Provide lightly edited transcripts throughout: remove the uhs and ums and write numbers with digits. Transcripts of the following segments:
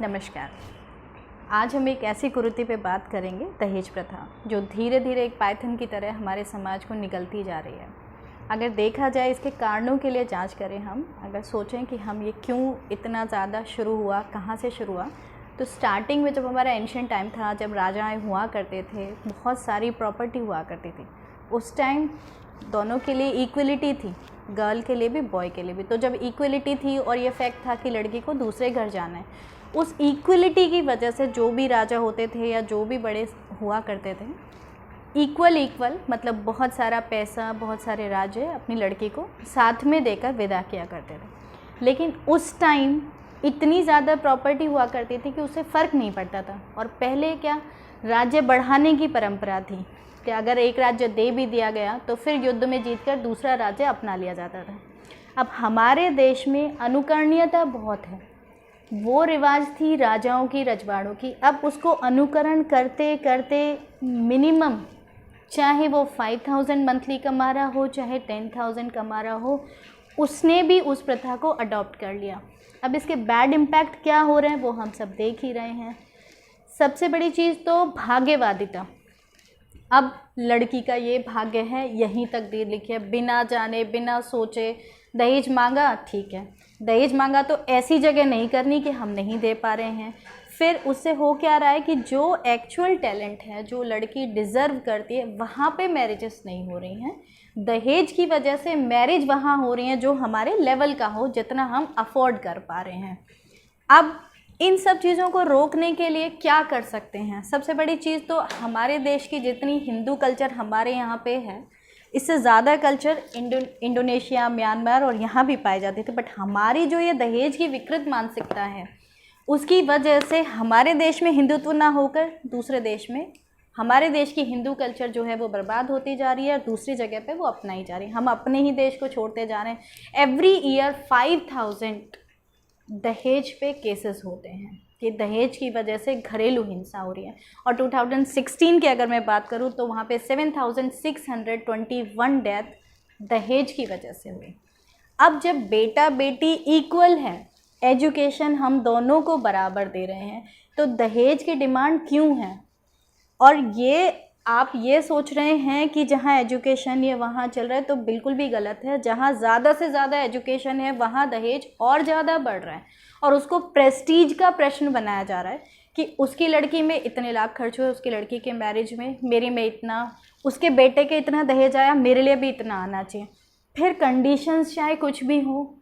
नमस्कार। आज हम एक ऐसी कुरीति पे बात करेंगे, दहेज प्रथा, जो धीरे धीरे एक पाइथन की तरह हमारे समाज को निगलती जा रही है। अगर देखा जाए, इसके कारणों के लिए जांच करें, हम अगर सोचें कि हम ये क्यों इतना ज़्यादा शुरू हुआ, कहाँ से शुरू हुआ, तो स्टार्टिंग में जब हमारा एंशिएंट टाइम था, जब राजाएँ हुआ करते थे, बहुत सारी प्रॉपर्टी हुआ करती थी। उस टाइम दोनों के लिए इक्वलिटी थी, गर्ल के लिए भी बॉय के लिए भी। तो जब इक्वलिटी थी और ये फैक्ट था कि लड़की को दूसरे घर जाना है, उस इक्वलिटी की वजह से जो भी राजा होते थे या जो भी बड़े हुआ करते थे, इक्वल मतलब बहुत सारा पैसा, बहुत सारे राज्य अपनी लड़की को साथ में देकर विदा किया करते थे। लेकिन उस टाइम इतनी ज़्यादा प्रॉपर्टी हुआ करती थी कि उससे फ़र्क नहीं पड़ता था। और पहले क्या, राज्य बढ़ाने की परंपरा थी कि अगर एक राज्य दे भी दिया गया तो फिर युद्ध में जीतकर दूसरा राज्य अपना लिया जाता था। अब हमारे देश में अनुकरणीयता बहुत है, वो रिवाज थी राजाओं की, रजवाड़ों की। अब उसको अनुकरण करते करते मिनिमम, चाहे वो 5000 मंथली कमा रहा हो, चाहे 10,000 कमा रहा हो, उसने भी उस प्रथा को अडॉप्ट कर लिया। अब इसके बैड इम्पैक्ट क्या हो रहे हैं वो हम सब देख ही रहे हैं। सबसे बड़ी चीज़ तो भाग्यवादिता। अब लड़की का ये भाग्य है, यहीं तकदीर लिखी है, बिना जाने बिना सोचे दहेज मांगा, ठीक है। दहेज मांगा तो ऐसी जगह नहीं करनी कि हम नहीं दे पा रहे हैं। फिर उससे हो क्या रहा है कि जो एक्चुअल टैलेंट है, जो लड़की डिज़र्व करती है, वहाँ पे मैरिजेस नहीं हो रही हैं। दहेज की वजह से मैरिज वहाँ हो रही हैं जो हमारे लेवल का हो, जितना हम अफोर्ड कर पा रहे हैं। अब इन सब चीज़ों को रोकने के लिए क्या कर सकते हैं? सबसे बड़ी चीज़ तो हमारे देश की जितनी हिंदू कल्चर हमारे यहाँ पे है, इससे ज़्यादा कल्चर इंडोनेशिया, म्यांमार और यहाँ भी पाए जाते थे। बट हमारी जो ये दहेज की विकृत मानसिकता है, उसकी वजह से हमारे देश में हिंदुत्व ना होकर दूसरे देश में हमारे देश की हिंदू कल्चर जो है वो बर्बाद होती जा रही है और दूसरी जगह पे वो अपनाई जा रही है। हम अपने ही देश को छोड़ते जा रहे हैं। एवरी ईयर 5000 दहेज पे केसेस होते हैं कि दहेज की वजह से घरेलू हिंसा हो रही है। और 2016 की अगर मैं बात करूं तो वहाँ पे 7621 डेथ दहेज की वजह से हुई। अब जब बेटा बेटी इक्वल है, एजुकेशन हम दोनों को बराबर दे रहे हैं, तो दहेज की डिमांड क्यों है? और ये आप ये सोच रहे हैं कि जहाँ एजुकेशन है वहाँ चल रहा है, तो बिल्कुल भी गलत है। जहाँ ज़्यादा से ज़्यादा एजुकेशन है वहाँ दहेज और ज़्यादा बढ़ रहा है और उसको प्रेस्टीज का प्रश्न बनाया जा रहा है कि उसकी लड़की में इतने लाख खर्च हुए, उसकी लड़की के मैरिज में, मेरी में इतना, उसके बेटे के इतना दहेज आया, मेरे लिए भी इतना आना चाहिए। फिर कंडीशंस चाहे कुछ भी हो,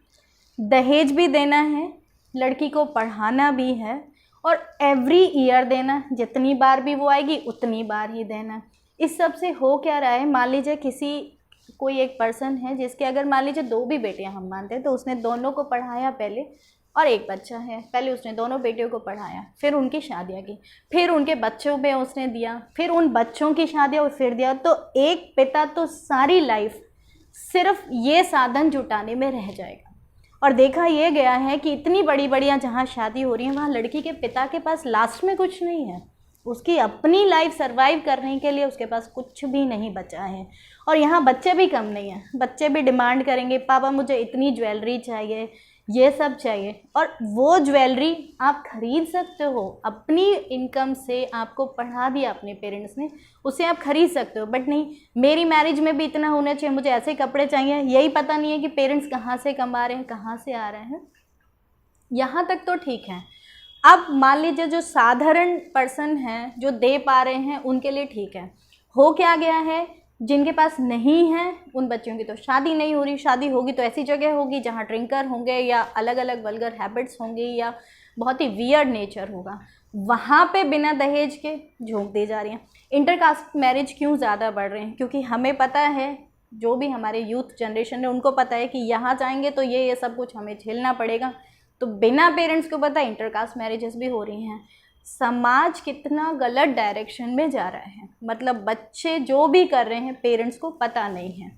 दहेज भी देना है, लड़की को पढ़ाना भी है और एवरी ईयर देना। जितनी बार भी वो आएगी उतनी बार ही देना। इस सब से हो क्या रहा है, मान लीजिए कोई एक पर्सन है जिसके अगर मान लीजिए 2 भी बेटियां हम मानते हैं, तो उसने दोनों को पढ़ाया पहले, और एक बच्चा है, पहले उसने दोनों बेटियों को पढ़ाया, फिर उनकी शादियाँ की, फिर उनके बच्चों पे उसने दिया, फिर उन बच्चों की शादियाँ और फिर दिया। तो एक पिता तो सारी लाइफ सिर्फ ये साधन जुटाने में रह जाएगा। और देखा ये गया है कि इतनी बड़ी बड़ियाँ जहाँ शादी हो रही हैं, वहाँ लड़की के पिता के पास लास्ट में कुछ नहीं है। उसकी अपनी लाइफ सर्वाइव करने के लिए उसके पास कुछ भी नहीं बचा है। और यहाँ बच्चे भी कम नहीं हैं, बच्चे भी डिमांड करेंगे, पापा मुझे इतनी ज्वेलरी चाहिए, ये सब चाहिए। और वो ज्वेलरी आप खरीद सकते हो अपनी इनकम से, आपको पढ़ा दिया अपने पेरेंट्स ने, उसे आप खरीद सकते हो। बट नहीं, मेरी मैरिज में भी इतना होना चाहिए, मुझे ऐसे कपड़े चाहिए। यही पता नहीं है कि पेरेंट्स कहाँ से कमा रहे हैं, कहाँ से आ रहे हैं। यहाँ तक तो ठीक है। अब मान लीजिए जो साधारण पर्सन हैं, जो दे पा रहे हैं, उनके लिए ठीक है। हो क्या गया है, जिनके पास नहीं है उन बच्चों की तो शादी नहीं हो रही। शादी होगी तो ऐसी जगह होगी जहाँ ड्रिंकर होंगे या अलग अलग वल्गर हैबिट्स होंगी या बहुत ही वियर्ड नेचर होगा, वहाँ पे बिना दहेज के झोंक दी जा रही हैं। इंटरकास्ट मैरिज क्यों ज़्यादा बढ़ रहे हैं? क्योंकि हमें पता है, जो भी हमारे यूथ जनरेशन है उनको पता है कि यहाँ जाएंगे तो ये सब कुछ हमें झेलना पड़ेगा। तो बिना पेरेंट्स को पता इंटरकास्ट मैरिजेस भी हो रही हैं। समाज कितना गलत डायरेक्शन में जा रहा है, मतलब बच्चे जो भी कर रहे हैं पेरेंट्स को पता नहीं है।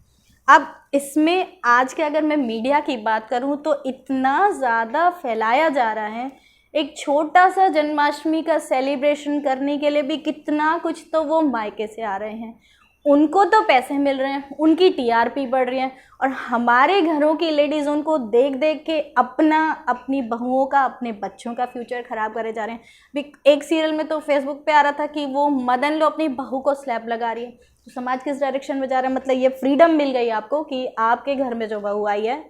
अब इसमें आज के अगर मैं मीडिया की बात करूं तो इतना ज़्यादा फैलाया जा रहा है। एक छोटा सा जन्माष्टमी का सेलिब्रेशन करने के लिए भी कितना कुछ तो वो मायके से आ रहे हैं। उनको तो पैसे मिल रहे हैं, उनकी टीआरपी बढ़ रही है, और हमारे घरों की लेडीज़ उनको देख देख के अपनी बहुओं का, अपने बच्चों का फ्यूचर ख़राब करे जा रहे हैं। एक सीरियल में तो फेसबुक पे आ रहा था कि वो मदन लो अपनी बहू को स्लैप लगा रही है। तो समाज किस डायरेक्शन में जा रहा है? मतलब ये फ्रीडम मिल गई आपको कि आपके घर में जो बहू आई है,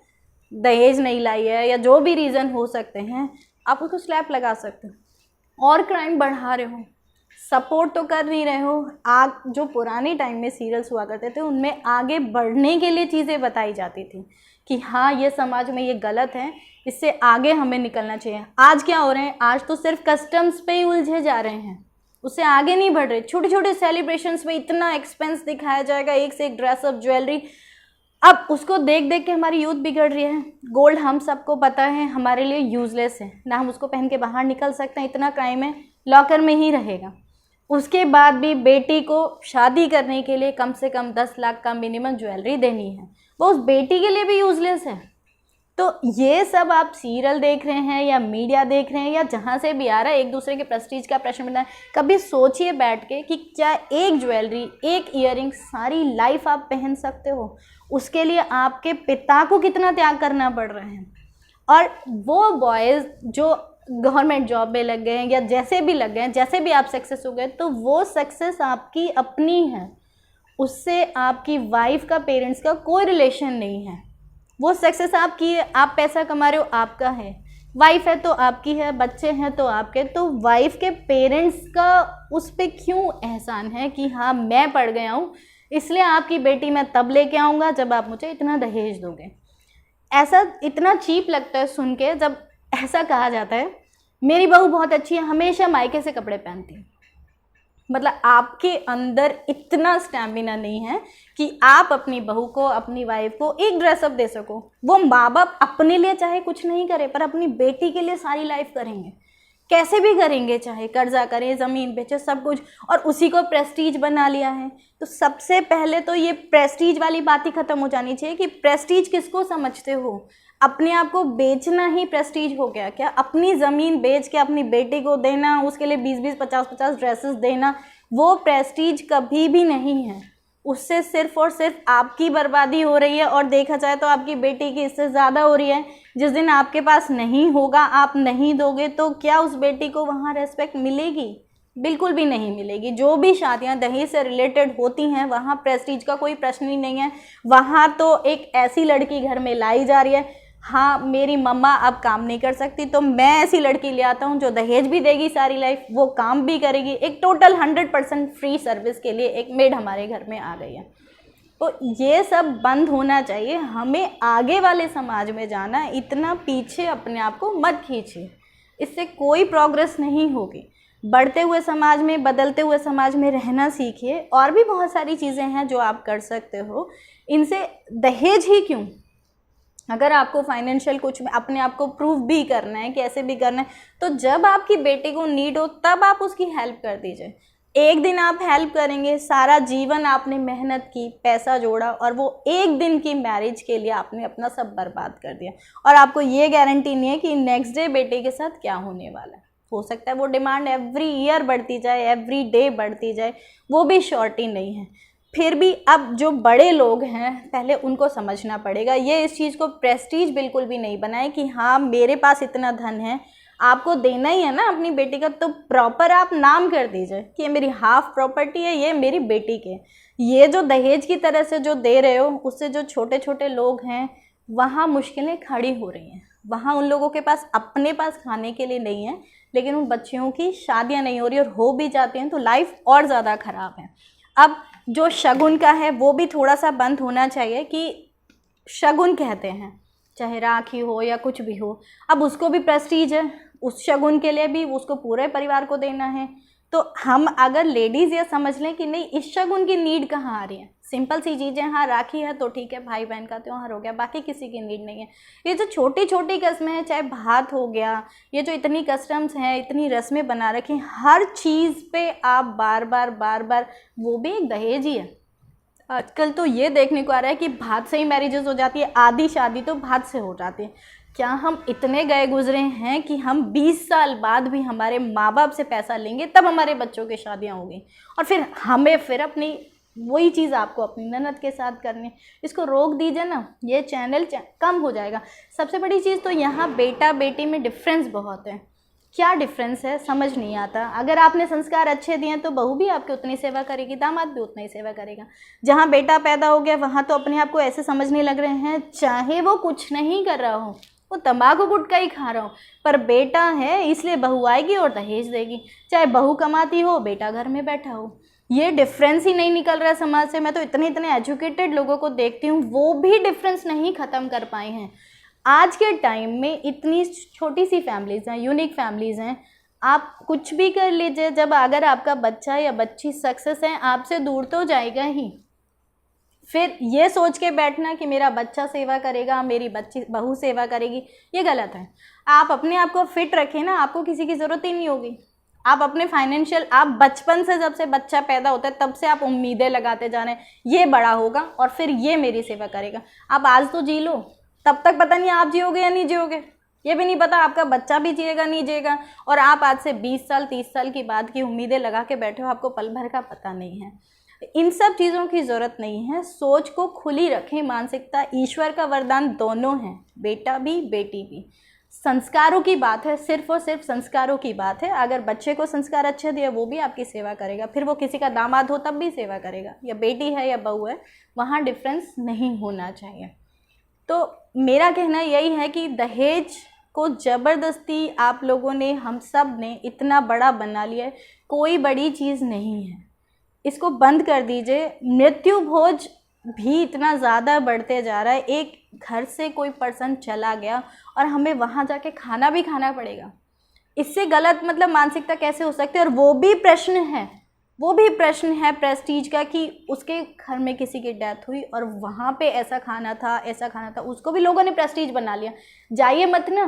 दहेज नहीं लाई है, या जो भी रीज़न हो सकते हैं, आप उसको स्लैप लगा सकते हो और क्राइम बढ़ा रहे हो, सपोर्ट तो कर नहीं रहे हो। जो पुराने टाइम में सीरियल्स हुआ करते थे उनमें आगे बढ़ने के लिए चीज़ें बताई जाती थी कि हाँ ये समाज में ये गलत है, इससे आगे हमें निकलना चाहिए। आज क्या हो रहे हैं? आज तो सिर्फ कस्टम्स पे ही उलझे जा रहे हैं, उससे आगे नहीं बढ़ रहे। छोटे छोटे सेलिब्रेशंस में इतना एक्सपेंस दिखाया जाएगा, एक से एक ड्रेसअप, ज्वेलरी। अब उसको देख देख के हमारी यूथ बिगड़ रही है। गोल्ड हम सबको पता है हमारे लिए यूजलेस है ना, हम उसको पहन के बाहर निकल सकते हैं, इतना क्राइम है, लॉकर में ही रहेगा। उसके बाद भी बेटी को शादी करने के लिए कम से कम 10 लाख का मिनिमम ज्वेलरी देनी है, वो उस बेटी के लिए भी यूजलेस है। तो ये सब आप सीरियल देख रहे हैं या मीडिया देख रहे हैं या जहाँ से भी आ रहा है, एक दूसरे के प्रेस्टीज का प्रश्न बना है। कभी सोचिए बैठ के कि क्या एक ज्वेलरी, एक ईयरिंग सारी लाइफ आप पहन सकते हो? उसके लिए आपके पिता को कितना त्याग करना पड़ रहा है। और वो बॉयज़ जो गवर्नमेंट जॉब में लग गए हैं या जैसे भी लग गए हैं, जैसे भी आप सक्सेस हो गए, तो वो सक्सेस आपकी अपनी है, उससे आपकी वाइफ का, पेरेंट्स का कोई रिलेशन नहीं है। वो सक्सेस आपकी है, आप पैसा कमा रहे हो, आपका है, वाइफ है तो आपकी है, बच्चे हैं तो आपके। तो वाइफ के पेरेंट्स का उस पर क्यों एहसान है कि हाँ मैं पढ़ गया हूँ इसलिए आपकी बेटी मैं तब लेके आऊँगा जब आप मुझे इतना दहेज दोगे। ऐसा इतना चीप लगता है सुन के जब ऐसा कहा जाता है मेरी बहू बहुत अच्छी है, हमेशा मायके से कपड़े पहनती है। मतलब आपके अंदर इतना स्टैमिना नहीं है कि आप अपनी बहू को, अपनी वाइफ को एक ड्रेसअप दे सको। वो माँ बाप अपने लिए चाहे कुछ नहीं करे पर अपनी बेटी के लिए सारी लाइफ करेंगे, कैसे भी करेंगे, चाहे कर्जा करें, ज़मीन बेचे, सब कुछ, और उसी को प्रेस्टीज बना लिया है। तो सबसे पहले तो ये प्रेस्टीज वाली बात ही ख़त्म हो जानी चाहिए कि प्रेस्टीज किसको समझते हो? अपने आप को बेचना ही प्रेस्टीज हो गया क्या? अपनी ज़मीन बेच के अपनी बेटी को देना, उसके लिए 20-20, 50-50 ड्रेसेस देना, वो प्रेस्टीज कभी भी नहीं है। उससे सिर्फ और सिर्फ आपकी बर्बादी हो रही है, और देखा जाए तो आपकी बेटी की इससे ज़्यादा हो रही है। जिस दिन आपके पास नहीं होगा, आप नहीं दोगे, तो क्या उस बेटी को वहाँ रेस्पेक्ट मिलेगी? बिल्कुल भी नहीं मिलेगी। जो भी शादियाँ दहेज से रिलेटेड होती हैं वहाँ प्रेस्टीज का कोई प्रश्न ही नहीं है। वहाँ तो एक ऐसी लड़की घर में लाई जा रही है, हाँ मेरी मम्मा अब काम नहीं कर सकती तो मैं ऐसी लड़की ले आता हूँ जो दहेज भी देगी सारी लाइफ, वो काम भी करेगी। एक टोटल 100% फ्री सर्विस के लिए एक मेड हमारे घर में आ गई है। तो ये सब बंद होना चाहिए। हमें आगे वाले समाज में जाना है, इतना पीछे अपने आप को मत खींचिए, इससे कोई प्रोग्रेस नहीं होगी। बढ़ते हुए समाज में, बदलते हुए समाज में रहना सीखिए। और भी बहुत सारी चीज़ें हैं जो आप कर सकते हो, इनसे दहेज ही क्यों, अगर आपको फाइनेंशियल कुछ अपने आप को प्रूव भी करना है, कैसे भी करना है, तो जब आपकी बेटी को नीड हो तब आप उसकी हेल्प कर दीजिए। एक दिन आप हेल्प करेंगे, सारा जीवन आपने मेहनत की, पैसा जोड़ा, और वो एक दिन की मैरिज के लिए आपने अपना सब बर्बाद कर दिया, और आपको ये गारंटी नहीं है कि नेक्स्ट डे बेटे के साथ क्या होने वाला है। हो सकता है वो डिमांड एवरी ईयर बढ़ती जाए, एवरी डे बढ़ती जाए, वो भी श्योरिटी नहीं है। फिर भी अब जो बड़े लोग हैं पहले उनको समझना पड़ेगा, ये इस चीज़ को प्रेस्टीज बिल्कुल भी नहीं बनाए कि हाँ मेरे पास इतना धन है, आपको देना ही है ना अपनी बेटी का, तो प्रॉपर आप नाम कर दीजिए कि ये मेरी हाफ प्रॉपर्टी है, ये मेरी बेटी के। ये जो दहेज की तरह से जो दे रहे हो, उससे जो छोटे छोटे लोग हैं वहाँ मुश्किलें खड़ी हो रही हैं। वहाँ उन लोगों के पास अपने पास खाने के लिए नहीं है, लेकिन उन बच्चियों की शादियाँ नहीं हो रही, और हो भी जाती हैं तो लाइफ और ज़्यादा ख़राब है। अब जो शगुन का है वो भी थोड़ा सा बंद होना चाहिए कि शगुन कहते हैं, चाहे राखी हो या कुछ भी हो, अब उसको भी प्रेस्टीज है, उस शगुन के लिए भी उसको पूरे परिवार को देना है। तो हम अगर लेडीज़ ये समझ लें कि नहीं इस शगुन की नीड कहाँ आ रही है, सिंपल सी चीज़ें, हाँ राखी है तो ठीक है, भाई बहन का त्यौहार हो गया, बाकी किसी की नीड नहीं है। ये जो छोटी छोटी कस्में हैं, चाहे भात हो गया, ये जो इतनी कस्टम्स हैं, इतनी रस्में बना रखी, हर चीज़ पे आप बार बार वो भी एक दहेज ही है। आजकल तो ये देखने को आ रहा है कि भात से ही मैरिजेस हो जाती है, आधी शादी तो भात से हो जाती है। क्या हम इतने गए गुजरे हैं कि हम 20 साल बाद भी हमारे माँ बाप से पैसा लेंगे तब हमारे बच्चों की शादियाँ होंगी, और फिर हमें फिर अपनी वही चीज़ आपको अपनी ननद के साथ करनी है। इसको रोक दीजिए ना, ये चैनल कम हो जाएगा। सबसे बड़ी चीज़ तो यहाँ बेटा बेटी में डिफरेंस बहुत है। क्या डिफरेंस है समझ नहीं आता। अगर आपने संस्कार अच्छे दिए तो बहू भी आपकी उतनी सेवा करेगी, दामाद भी उतना ही सेवा करेगा। जहाँ बेटा पैदा हो गया वहाँ तो अपने आप को ऐसे समझने लग रहे हैं, चाहे वो कुछ नहीं कर रहा हो, वो तंबाकू गुटखा ही खा रहा हो, पर बेटा है इसलिए बहू आएगी और दहेज देगी। चाहे बहू कमाती हो, बेटा घर में बैठा हो। ये डिफरेंस ही नहीं निकल रहा है समाज से। मैं तो इतने एजुकेटेड लोगों को देखती हूँ, वो भी डिफरेंस नहीं ख़त्म कर पाए हैं। आज के टाइम में इतनी छोटी सी फैमिलीज़ हैं, यूनिक फैमिलीज़ हैं, आप कुछ भी कर लीजिए, जब अगर आपका बच्चा या बच्ची सक्सेस है, आपसे दूर तो जाएगा ही। फिर ये सोच के बैठना कि मेरा बच्चा सेवा करेगा, मेरी बच्ची बहू सेवा करेगी, ये गलत है। आप अपने आप को फिट रखें ना, आपको किसी की ज़रूरत ही नहीं होगी। आप अपने फाइनेंशियल, आप बचपन से, जब से बच्चा पैदा होता है तब से आप उम्मीदें लगाते जा रहे हैं, ये बड़ा होगा और फिर ये मेरी सेवा करेगा। आप आज तो जी लो, तब तक पता नहीं आप जियोगे या नहीं जियोगे, ये भी नहीं पता आपका बच्चा भी जिएगा नहीं जिएगा। और आप आज से 20 साल 30 साल की बाद की उम्मीदें लगा के बैठे हो, आपको पल भर का पता नहीं है। इन सब चीज़ों की ज़रूरत नहीं है। सोच को खुली रखें। मानसिकता ईश्वर का वरदान दोनों हैं, बेटा भी बेटी भी। संस्कारों की बात है, सिर्फ और सिर्फ संस्कारों की बात है। अगर बच्चे को संस्कार अच्छे दिए, वो भी आपकी सेवा करेगा, फिर वो किसी का दामाद हो तब भी सेवा करेगा, या बेटी है या बहू है, वहाँ डिफरेंस नहीं होना चाहिए। तो मेरा कहना यही है कि दहेज को ज़बरदस्ती आप लोगों ने, हम सब ने इतना बड़ा बना लिया है, कोई बड़ी चीज़ नहीं है। इसको बंद कर दीजिए। मृत्यु भोज भी इतना ज़्यादा बढ़ते जा रहा है। एक घर से कोई पर्सन चला गया और हमें वहाँ जाके खाना भी खाना पड़ेगा। इससे गलत मतलब मानसिकता कैसे हो सकती है। और वो भी प्रश्न है प्रेस्टीज का, कि उसके घर में किसी की डेथ हुई और वहाँ पे ऐसा खाना था, उसको भी लोगों ने प्रेस्टीज बना लिया। जाइए मत ना,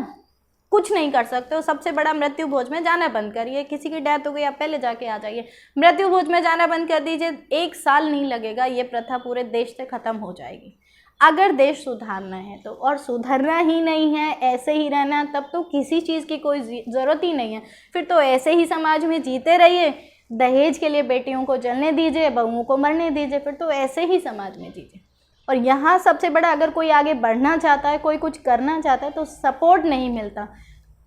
कुछ नहीं कर सकते हो। सबसे बड़ा मृत्यु भोज में जाना बंद करिए। किसी की डेथ हो गई, आप पहले जाके आ जाइए। मृत्यु भोज में जाना बंद कर दीजिए, 1 साल नहीं लगेगा, ये प्रथा पूरे देश से ख़त्म हो जाएगी। अगर देश सुधारना है तो, और सुधरना ही नहीं है, ऐसे ही रहना है, तब तो किसी चीज़ की कोई ज़रूरत ही नहीं है। फिर तो ऐसे ही समाज में जीते रहिए, दहेज के लिए बेटियों को जलने दीजिए, बहुओं को मरने दीजिए, फिर तो ऐसे ही समाज में जीजिए। और यहाँ सबसे बड़ा, अगर कोई आगे बढ़ना चाहता है, कोई कुछ करना चाहता है, तो सपोर्ट नहीं मिलता।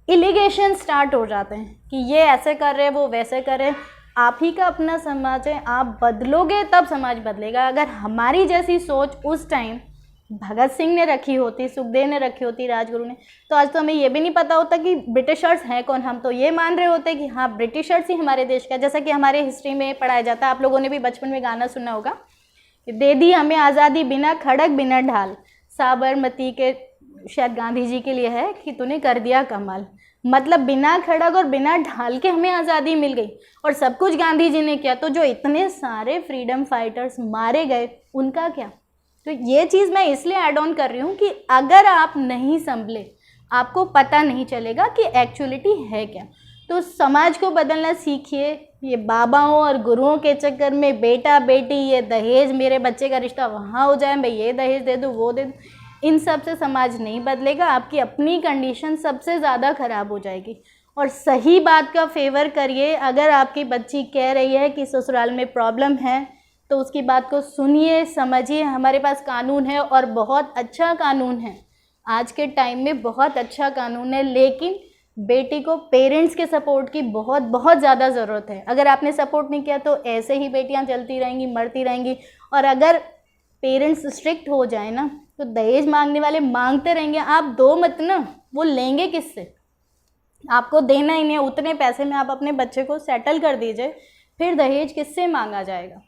इलिगेशन स्टार्ट हो जाते हैं कि ये ऐसे कर रहे, वो वैसे कर रहे। आप ही का अपना समाज है, आप बदलोगे तब समाज बदलेगा। अगर हमारी जैसी सोच उस टाइम भगत सिंह ने रखी होती, सुखदेव ने रखी होती, राजगुरु ने, तो आज तो हमें ये भी नहीं पता होता कि ब्रिटिशर्स हैं कौन। हम तो ये मान रहे होते कि हाँ ब्रिटिशर्स ही हमारे देश का, जैसा कि हमारे हिस्ट्री में पढ़ाया जाता है। आप लोगों ने भी बचपन में गाना सुना होगा, दे दी हमें आज़ादी बिना खड़क बिना ढाल, साबरमती के, शायद गांधी जी के लिए है, कि तूने कर दिया कमाल। मतलब बिना खड़क और बिना ढाल के हमें आज़ादी मिल गई, और सब कुछ गांधी जी ने किया। तो जो इतने सारे फ्रीडम फाइटर्स मारे गए, उनका क्या? तो ये चीज़ मैं इसलिए ऐड ऑन कर रही हूँ कि अगर आप नहीं संभले, आपको पता नहीं चलेगा कि एक्चुअलिटी है क्या। तो समाज को बदलना सीखिए। ये बाबाओं और गुरुओं के चक्कर में बेटा बेटी, ये दहेज, मेरे बच्चे का रिश्ता वहाँ हो जाए, मैं ये दहेज दे दूँ, वो दे दूँ, इन सब से समाज नहीं बदलेगा। आपकी अपनी कंडीशन सबसे ज़्यादा ख़राब हो जाएगी। और सही बात का फेवर करिए। अगर आपकी बच्ची कह रही है कि ससुराल में प्रॉब्लम है, तो उसकी बात को सुनिए, समझिए। हमारे पास कानून है, और बहुत अच्छा कानून है। आज के टाइम में बहुत अच्छा कानून है, लेकिन बेटी को पेरेंट्स के सपोर्ट की बहुत बहुत ज़्यादा ज़रूरत है। अगर आपने सपोर्ट नहीं किया तो ऐसे ही बेटियां जलती रहेंगी, मरती रहेंगी। और अगर पेरेंट्स स्ट्रिक्ट हो जाए ना, तो दहेज मांगने वाले मांगते रहेंगे, आप दो मत ना, वो लेंगे किससे? आपको देना ही नहीं है। उतने पैसे में आप अपने बच्चे को सेटल कर दीजिए, फिर दहेज किससे मांगा जाएगा?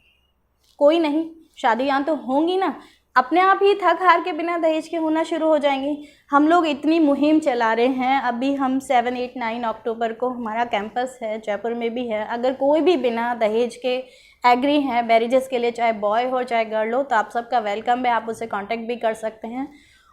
कोई नहीं। शादियाँ तो होंगी ना, अपने आप ही थक हार के बिना दहेज के होना शुरू हो जाएंगी। हम लोग इतनी मुहिम चला रहे हैं। अभी हम 7, 8, 9 अक्टूबर को हमारा कैंपस है, जयपुर में भी है। अगर कोई भी बिना दहेज के एग्री है मैरिजेस के लिए, चाहे बॉय हो चाहे गर्ल हो, तो आप सबका वेलकम है। आप उससे कांटेक्ट भी कर सकते हैं।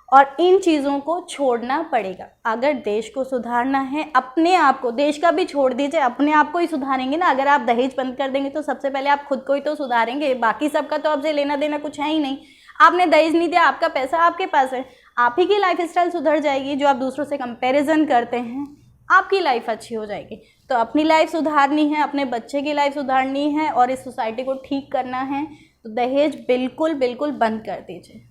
और इन चीज़ों को छोड़ना पड़ेगा। अगर देश को सुधारना है, अपने आप को, देश का भी छोड़ दीजिए, अपने आप को ही सुधारेंगे ना। अगर आप दहेज बंद कर देंगे तो सबसे पहले आप खुद को ही तो सुधारेंगे। बाकी सबका तो आपसे लेना देना कुछ है ही नहीं। आपने दहेज नहीं दिया, आपका पैसा आपके पास है, आप ही की लाइफ स्टाइल सुधर जाएगी। जो आप दूसरों से कंपैरिजन करते हैं, आपकी लाइफ अच्छी हो जाएगी। तो अपनी लाइफ सुधारनी है, अपने बच्चे की लाइफ सुधारनी है, और इस सोसाइटी को ठीक करना है। तो दहेज बिल्कुल बिल्कुल बंद कर दीजिए।